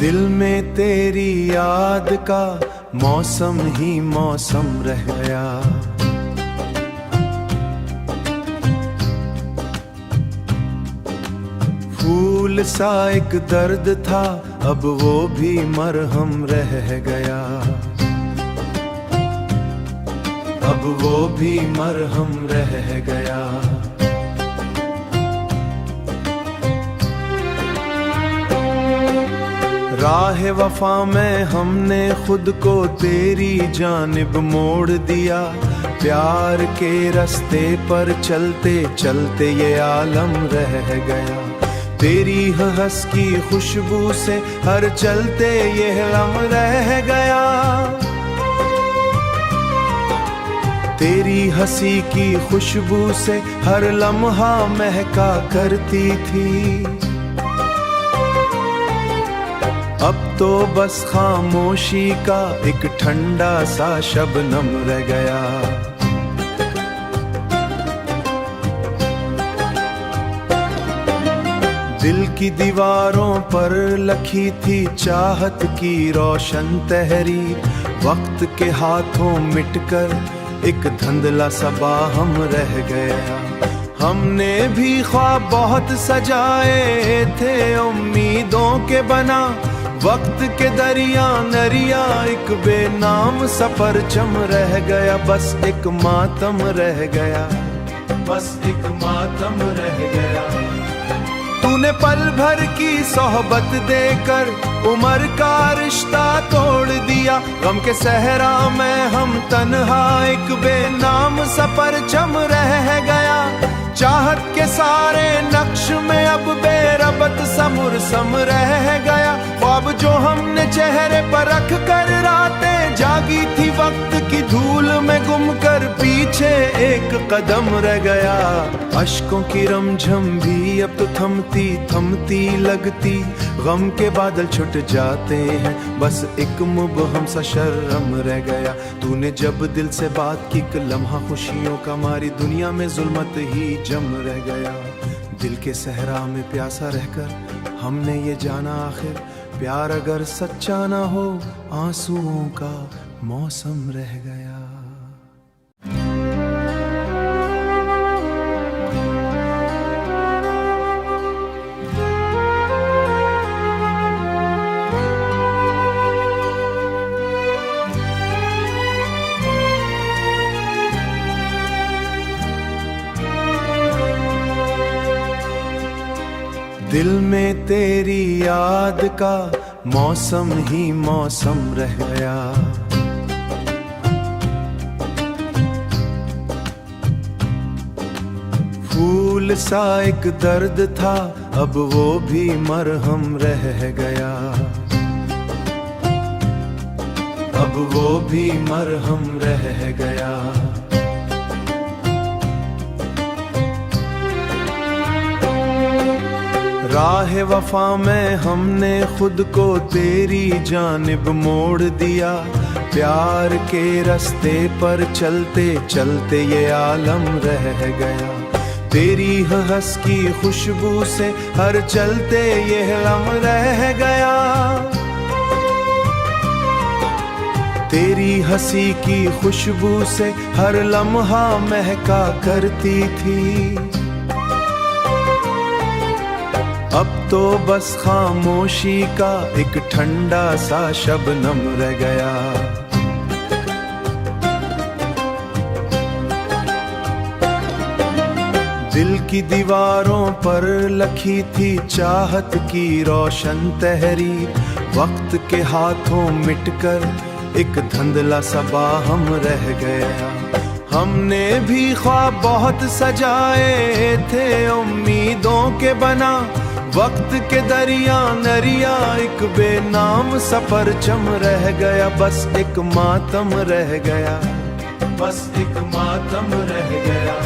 दिल में तेरी याद का मौसम ही मौसम रह गया। फूल सा एक दर्द था, अब वो भी मरहम रह गया। अब वो भी मरहम रह गया। राह वफा में हमने खुद को तेरी जानिब मोड़ दिया। प्यार के रास्ते पर चलते चलते ये आलम रह गया। तेरी हंस की खुशबू से हर चलते ये लम रह गया। तेरी हंसी की खुशबू से हर लम्हा महका करती थी। अब तो बस खामोशी का एक ठंडा सा शबनम रह गया। दिल की दीवारों पर लखी थी चाहत की रोशन तहरीर। वक्त के हाथों मिटकर एक धुंधला सा बाहम रह गया। हमने भी ख्वाब बहुत सजाए थे उम्मीदों के बना। वक्त के दरिया नरिया एक बेनाम सफर चम रह गया। बस एक मातम रह गया। बस एक मातम रह गया। तूने पल भर की सोहबत देकर उम्र का रिश्ता तोड़ दिया। गम के सहरा में हम तन्हा एक बेनाम सफर चम रह गया। चाहत के सारे नक्श में अब बेरबत समुर सम रह गया। ख्वाब जो हमने चेहरे पर रख कर रातें जागी थी वक्त की धूल में गुम कर पीछे एक कदम रह गया। अश्कों की रमझम भी अब तो थमती थमती लगती। गम के बादल छुट जाते हैं, बस एक मुबहम सा शर्म रह गया। तूने जब दिल से बात की एक लम्हा खुशियों का मारी दुनिया में जुल्मत ही जम रह गया। दिल के सहरा में प्यासा रहकर हमने ये जाना आखिर प्यार अगर सच्चा ना हो आंसुओं का मौसम रह गया। दिल में तेरी याद का मौसम ही मौसम रह गया। फूल सा एक दर्द था, अब वो भी मरहम रह गया। अब वो भी मरहम रह गया। राह वफा में हमने खुद को तेरी जानिब मोड़ दिया। प्यार के रास्ते पर चलते चलते ये आलम रह गया। तेरी हंस की खुशबू से हर चलते ये लम रह गया। तेरी हंसी की खुशबू से हर लम्हा महका करती थी। अब तो बस खामोशी का एक ठंडा सा शबनम रह गया। दिल की दीवारों पर लखी थी चाहत की रोशन तहरीर। वक्त के हाथों मिटकर एक धुंधला सा बाहम रह गया। हमने भी ख्वाब बहुत सजाए थे उम्मीदों के बना। वक्त के दरिया नरिया एक बेनाम सफर चम रह गया। बस एक मातम रह गया। बस एक मातम रह गया।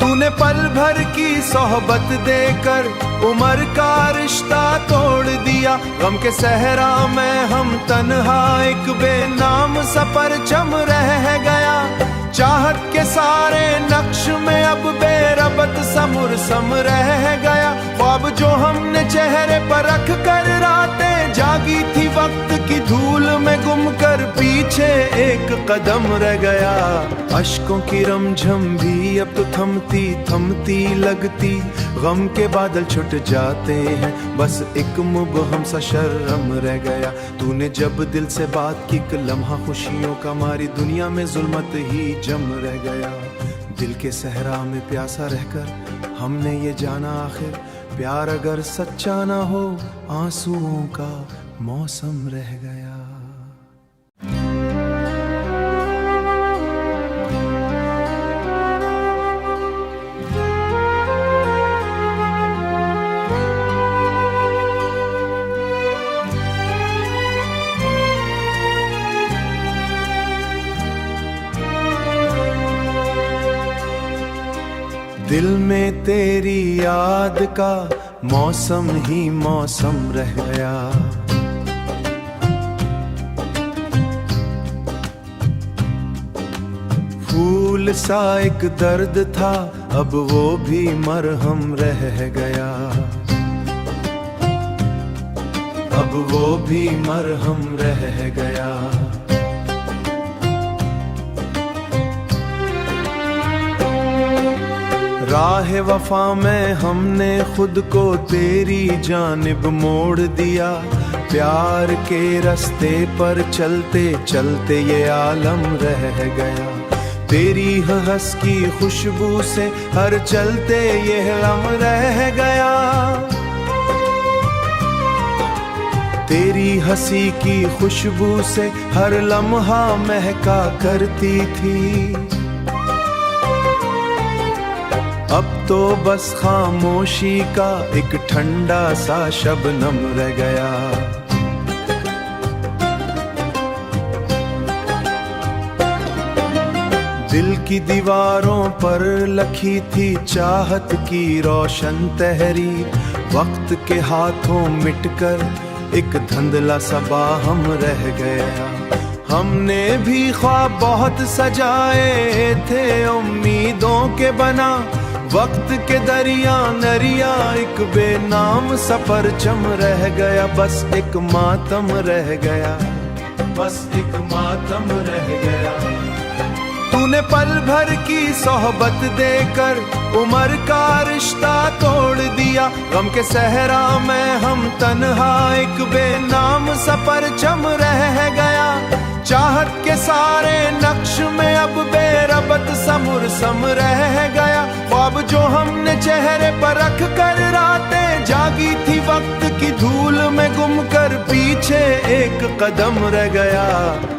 तूने पल भर की सोहबत देकर उम्र का रिश्ता तोड़ दिया। गम के सहरा में हम तन्हा एक बेनाम सफर चम रह गया। चाहत के सारे नक्श में अब बेरबत समुर सम रह गया। ख्वाब जो हमने चेहरे पर रख कर रातें जागी थी वक्त की धूल में गुम कर, पीछे एक कदम रह गया। अश्कों की रमझम भी अब तो थमती थमती लगती, गम के बादल छुट जाते हैं, बस एक मुबहम सा शर्म रह गया। तूने जब दिल से बात की, एक लम्हा खुशियों का मारी दुनिया में जुल्मत ही जम रह गया। दिल के सहरा में प्यासा रहकर हमने ये जाना आखिर, प्यार अगर सच्चा ना हो आंसुओं का मौसम रह गया। दिल में तेरी याद का मौसम ही मौसम रह गया। फूल सा एक दर्द था, अब वो भी मरहम रह गया। अब वो भी मरहम रह गया। राह वफा में हमने खुद को तेरी जानिब मोड़ दिया, प्यार के रास्ते पर चलते चलते ये आलम रह गया। तेरी हंस की खुशबू से हर चलते ये लम रह गया। तेरी हंसी की खुशबू से हर लम्हा महका करती थी, अब तो बस खामोशी का एक ठंडा सा शबनम रह गया। दिल की दीवारों पर लखी थी चाहत की रोशन तहरीर, वक्त के हाथों मिटकर एक धुंधला सा बाहम रह गया। हमने भी ख्वाब बहुत सजाए थे उम्मीदों के बना, वक्त के दरिया नरिया एक बेनाम सफर चम रह गया। बस एक मातम रह गया, बस एक मातम रह गया। तूने पल भर की सोहबत देकर उम्र का रिश्ता तोड़ दिया, गम के सहरा में हम तन्हा एक बेनाम सफर चम रह गया। चाहत के सारे नक्श में अब बेरबत समर सम रह गया। ख्वाब जो हमने चेहरे पर रख कर रातें जागी थी वक्त की धूल में गुम कर, पीछे एक कदम रह गया।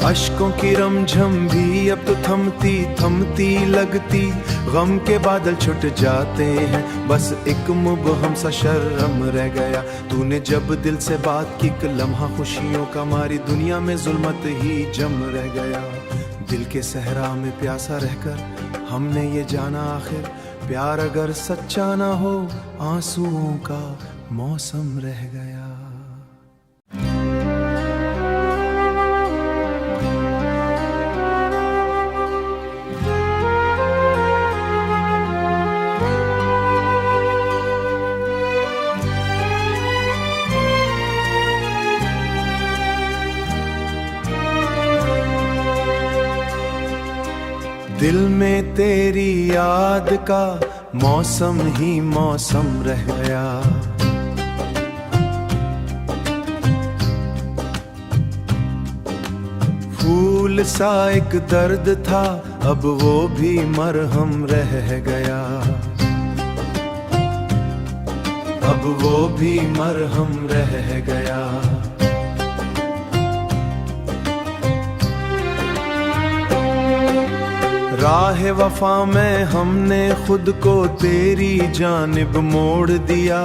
अश्कों की रमझम भी अब तो थमती थमती लगती, गम के बादल छुट जाते हैं, बस एक मुबहम सा शर्म रह गया। तूने जब दिल से बात की, एक लम्हा खुशियों का मारी दुनिया में जुल्मत ही जम रह गया। दिल के सहरा में प्यासा रहकर हमने ये जाना आखिर, प्यार अगर सच्चा ना हो आंसुओं का मौसम रह गया। दिल में तेरी याद का मौसम ही मौसम रह गया। फूल सा एक दर्द था, अब वो भी मरहम रह गया। अब वो भी मरहम रह गया। राह वफा में हमने खुद को तेरी जानिब मोड़ दिया,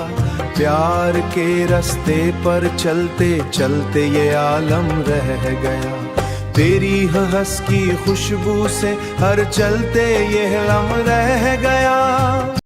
प्यार के रास्ते पर चलते चलते ये आलम रह गया। तेरी हंस की खुशबू से हर चलते ये लम रह गया।